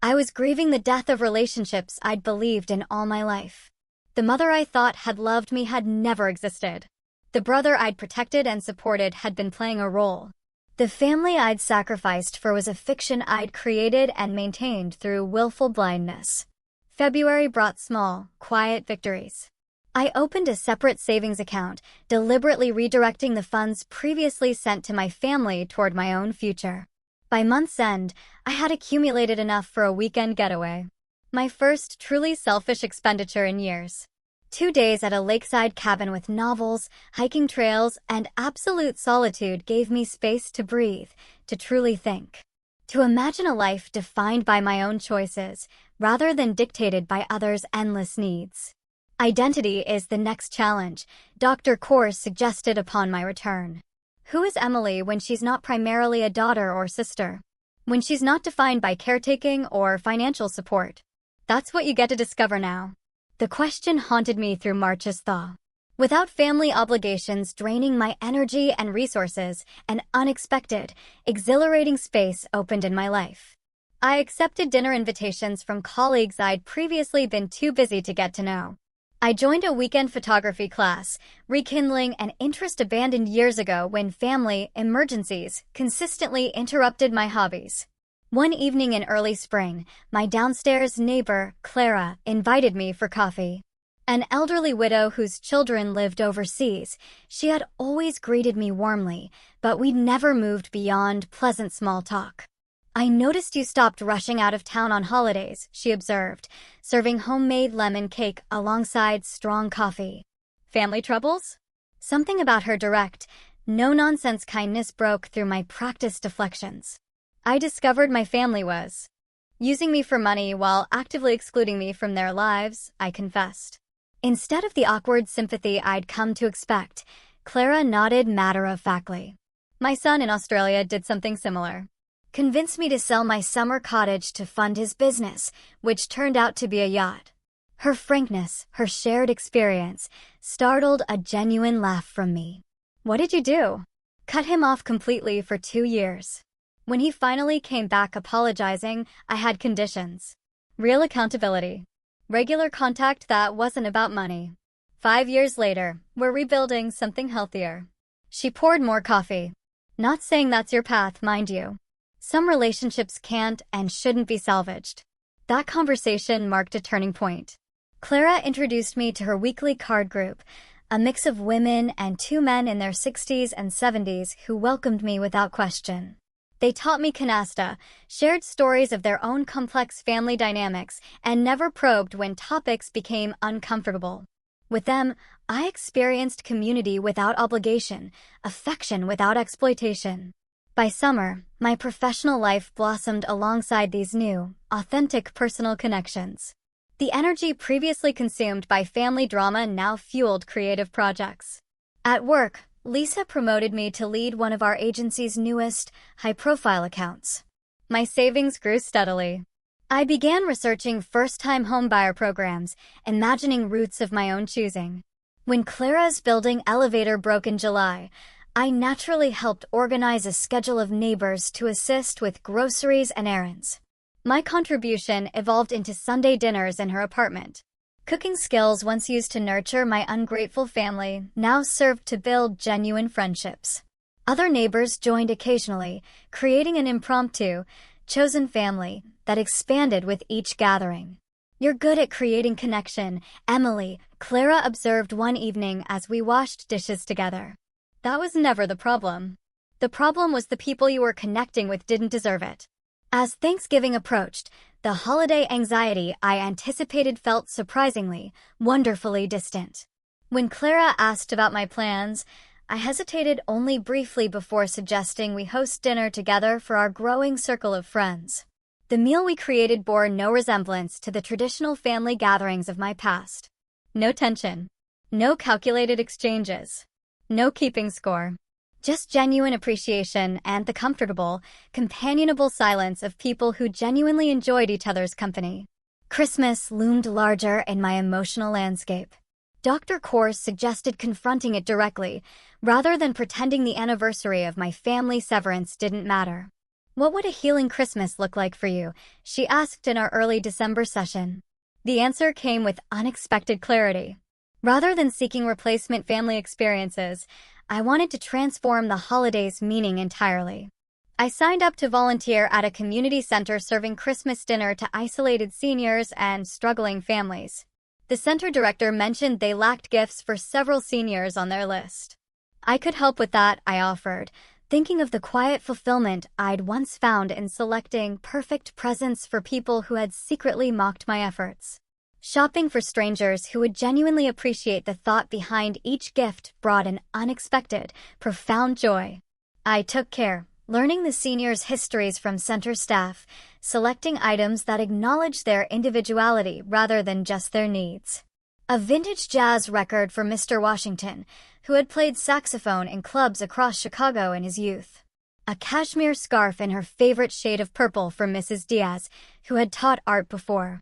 I was grieving the death of relationships I'd believed in all my life. The mother I thought had loved me had never existed. The brother I'd protected and supported had been playing a role. The family I'd sacrificed for was a fiction I'd created and maintained through willful blindness. February brought small, quiet victories. I opened a separate savings account, deliberately redirecting the funds previously sent to my family toward my own future. By month's end, I had accumulated enough for a weekend getaway. My first truly selfish expenditure in years. 2 days at a lakeside cabin with novels, hiking trails, and absolute solitude gave me space to breathe, to truly think. To imagine a life defined by my own choices, rather than dictated by others' endless needs. Identity is the next challenge, Dr. Kaur suggested upon my return. Who is Emily when she's not primarily a daughter or sister? When she's not defined by caretaking or financial support? That's what you get to discover now. The question haunted me through March's thaw. Without family obligations draining my energy and resources, an unexpected, exhilarating space opened in my life. I accepted dinner invitations from colleagues I'd previously been too busy to get to know. I joined a weekend photography class, rekindling an interest abandoned years ago when family emergencies consistently interrupted my hobbies. One evening in early spring, my downstairs neighbor, Clara, invited me for coffee. An elderly widow whose children lived overseas, she had always greeted me warmly, but we'd never moved beyond pleasant small talk. I noticed you stopped rushing out of town on holidays, she observed, serving homemade lemon cake alongside strong coffee. Family troubles? Something about her direct, no-nonsense kindness broke through my practiced deflections. I discovered my family was using me for money while actively excluding me from their lives, I confessed. Instead of the awkward sympathy I'd come to expect, Clara nodded matter-of-factly. My son in Australia did something similar. Convinced me to sell my summer cottage to fund his business, which turned out to be a yacht. Her frankness, her shared experience, startled a genuine laugh from me. What did you do? Cut him off completely for 2 years. When he finally came back apologizing, I had conditions. Real accountability. Regular contact that wasn't about money. 5 years later, we're rebuilding something healthier. She poured more coffee. Not saying that's your path, mind you. Some relationships can't and shouldn't be salvaged. That conversation marked a turning point. Clara introduced me to her weekly card group, a mix of women and 2 men in their 60s and 70s who welcomed me without question. They taught me canasta, shared stories of their own complex family dynamics, and never probed when topics became uncomfortable. With them, I experienced community without obligation, affection without exploitation. By summer, my professional life blossomed alongside these new, authentic personal connections. The energy previously consumed by family drama now fueled creative projects. At work, Lisa promoted me to lead one of our agency's newest, high-profile accounts. My savings grew steadily. I began researching first-time homebuyer programs, imagining routes of my own choosing. When Clara's building elevator broke in July, I naturally helped organize a schedule of neighbors to assist with groceries and errands. My contribution evolved into Sunday dinners in her apartment. Cooking skills once used to nurture my ungrateful family now served to build genuine friendships. Other neighbors joined occasionally, creating an impromptu, chosen family that expanded with each gathering. "You're good at creating connection, Emily," Clara observed one evening as we washed dishes together. That was never the problem. The problem was the people you were connecting with didn't deserve it. As Thanksgiving approached, the holiday anxiety I anticipated felt surprisingly, wonderfully distant. When Clara asked about my plans, I hesitated only briefly before suggesting we host dinner together for our growing circle of friends. The meal we created bore no resemblance to the traditional family gatherings of my past. No tension. No calculated exchanges. No keeping score. Just genuine appreciation and the comfortable, companionable silence of people who genuinely enjoyed each other's company. Christmas loomed larger in my emotional landscape. Dr. Kors suggested confronting it directly, rather than pretending the anniversary of my family severance didn't matter. "What would a healing Christmas look like for you?" she asked in our early December session. The answer came with unexpected clarity. Rather than seeking replacement family experiences, I wanted to transform the holiday's meaning entirely. I signed up to volunteer at a community center serving Christmas dinner to isolated seniors and struggling families. The center director mentioned they lacked gifts for several seniors on their list. I could help with that, I offered, thinking of the quiet fulfillment I'd once found in selecting perfect presents for people who had secretly mocked my efforts. Shopping for strangers who would genuinely appreciate the thought behind each gift brought an unexpected, profound joy. I took care, learning the seniors' histories from center staff, selecting items that acknowledged their individuality rather than just their needs. A vintage jazz record for Mr. Washington, who had played saxophone in clubs across Chicago in his youth. A cashmere scarf in her favorite shade of purple for Mrs. Diaz, who had taught art before.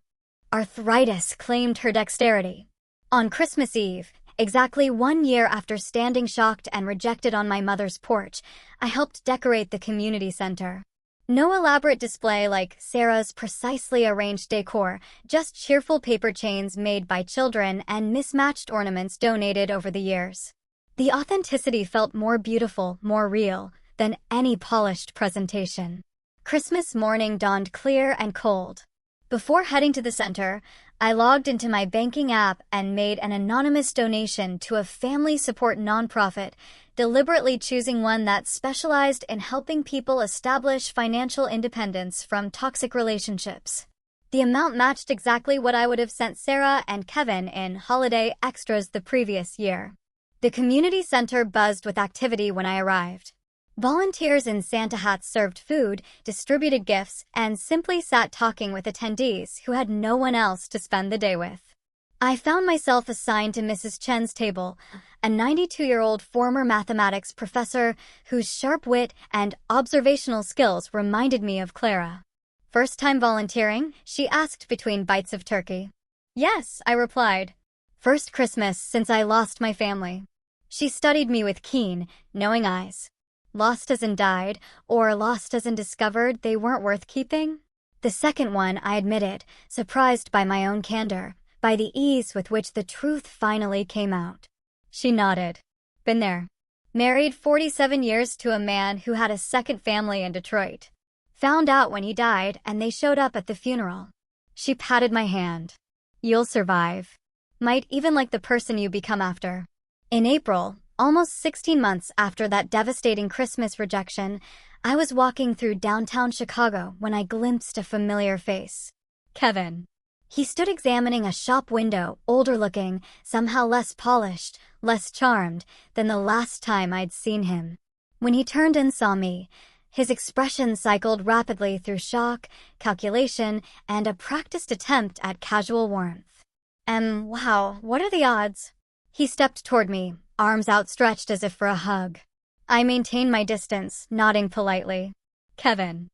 Arthritis claimed her dexterity. On Christmas Eve, exactly 1 year after standing shocked and rejected on my mother's porch, I helped decorate the community center. No elaborate display like Sarah's precisely arranged decor, just cheerful paper chains made by children and mismatched ornaments donated over the years. The authenticity felt more beautiful, more real, than any polished presentation. Christmas morning dawned clear and cold. Before heading to the center, I logged into my banking app and made an anonymous donation to a family support nonprofit, deliberately choosing one that specialized in helping people establish financial independence from toxic relationships. The amount matched exactly what I would have sent Sarah and Kevin in holiday extras the previous year. The community center buzzed with activity when I arrived. Volunteers in Santa hats served food, distributed gifts, and simply sat talking with attendees who had no one else to spend the day with. I found myself assigned to Mrs. Chen's table, a 92-year-old former mathematics professor whose sharp wit and observational skills reminded me of Clara. "First time volunteering?" she asked between bites of turkey. "Yes," I replied. "First Christmas since I lost my family." She studied me with keen, knowing eyes. Lost as in died, or lost as in discovered they weren't worth keeping? The second one, I admitted, surprised by my own candor, by the ease with which the truth finally came out. She nodded. "Been there. Married 47 years to a man who had a second family in Detroit. Found out when he died and they showed up at the funeral." She patted my hand. "You'll survive. Might even like the person you become after." In April, almost 16 months after that devastating Christmas rejection, I was walking through downtown Chicago when I glimpsed a familiar face. Kevin. He stood examining a shop window, older looking, somehow less polished, less charmed than the last time I'd seen him. When he turned and saw me, his expression cycled rapidly through shock, calculation, and a practiced attempt at casual warmth. Wow, what are the odds?" He stepped toward me, arms outstretched as if for a hug. I maintained my distance, nodding politely. "Kevin,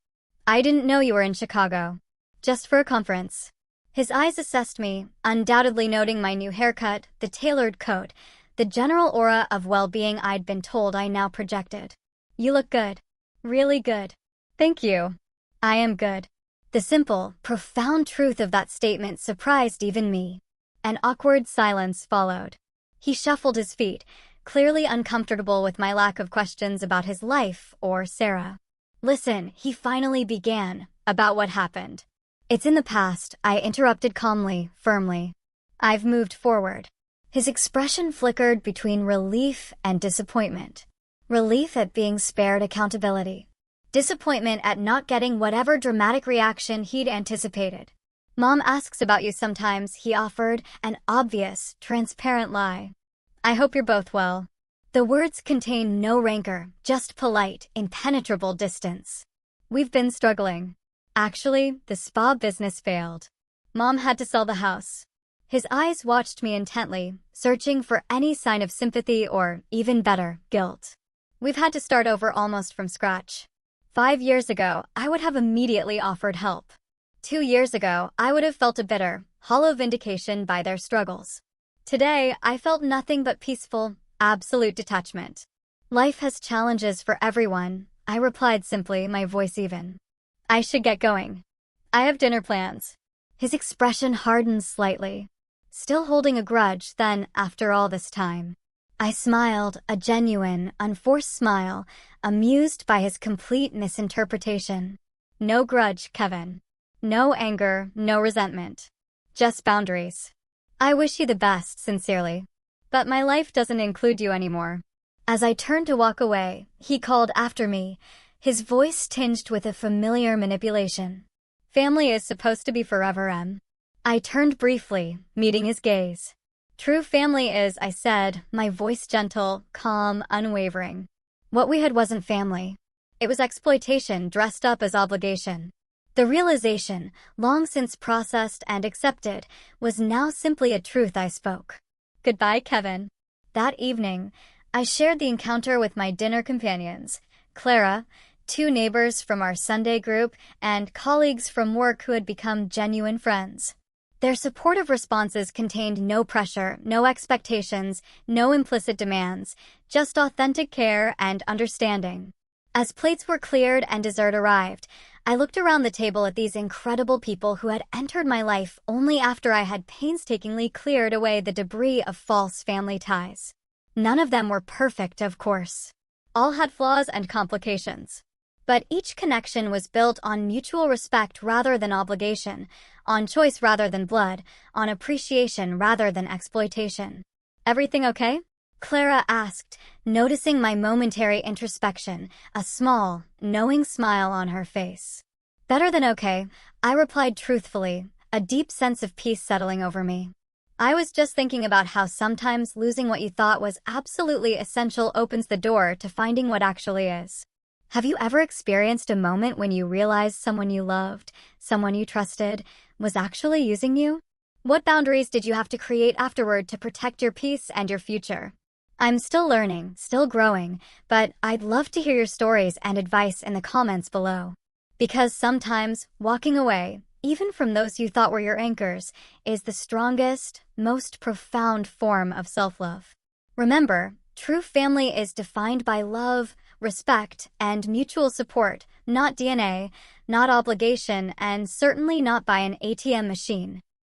I didn't know you were in Chicago. Just for a conference." His eyes assessed me, undoubtedly noting my new haircut, the tailored coat, the general aura of well-being I'd been told I now projected. "You look good. Really good." "Thank you. I am good." The simple, profound truth of that statement surprised even me. An awkward silence followed. He shuffled his feet, clearly uncomfortable with my lack of questions about his life or Sarah. Listen, he finally began, about what happened. It's in the past, I interrupted calmly, firmly. I've moved forward. His expression flickered between relief and disappointment. Relief at being spared accountability. Disappointment at not getting whatever dramatic reaction he'd anticipated. Mom asks about you sometimes, he offered, an obvious, transparent lie. I hope you're both well. The words contain no rancor, just polite, impenetrable distance. We've been struggling. Actually, the spa business failed. Mom had to sell the house. His eyes watched me intently, searching for any sign of sympathy or, even better, guilt. We've had to start over almost from scratch. 5 years ago, I would have immediately offered help. 2 years ago, I would have felt a bitter, hollow vindication by their struggles. Today, I felt nothing but peaceful, absolute detachment. Life has challenges for everyone, I replied simply, my voice even. I should get going. I have dinner plans. His expression hardened slightly. Still holding a grudge, then, after all this time. I smiled, a genuine, unforced smile, amused by his complete misinterpretation. No grudge, Kevin. No anger, no resentment. Just boundaries. I wish you the best, sincerely. But my life doesn't include you anymore. As I turned to walk away, he called after me, his voice tinged with a familiar manipulation. Family is supposed to be forever, Em. I turned briefly, meeting his gaze. True family is, I said, my voice gentle, calm, unwavering. What we had wasn't family. It was exploitation dressed up as obligation. The realization, long since processed and accepted, was now simply a truth I spoke. Goodbye, Kevin. That evening, I shared the encounter with my dinner companions, Clara, 2 neighbors from our Sunday group, and colleagues from work who had become genuine friends. Their supportive responses contained no pressure, no expectations, no implicit demands, just authentic care and understanding. As plates were cleared and dessert arrived, I looked around the table at these incredible people who had entered my life only after I had painstakingly cleared away the debris of false family ties. None of them were perfect, of course. All had flaws and complications. But each connection was built on mutual respect rather than obligation, on choice rather than blood, on appreciation rather than exploitation. Everything okay? Clara asked, noticing my momentary introspection, a small, knowing smile on her face. Better than okay, I replied truthfully, a deep sense of peace settling over me. I was just thinking about how sometimes losing what you thought was absolutely essential opens the door to finding what actually is. Have you ever experienced a moment when you realized someone you loved, someone you trusted, was actually using you? What boundaries did you have to create afterward to protect your peace and your future? I'm still learning, still growing, but I'd love to hear your stories and advice in the comments below. Because sometimes, walking away, even from those you thought were your anchors, is the strongest, most profound form of self-love. Remember, true family is defined by love, respect, and mutual support, not DNA, not obligation, and certainly not by an ATM machine.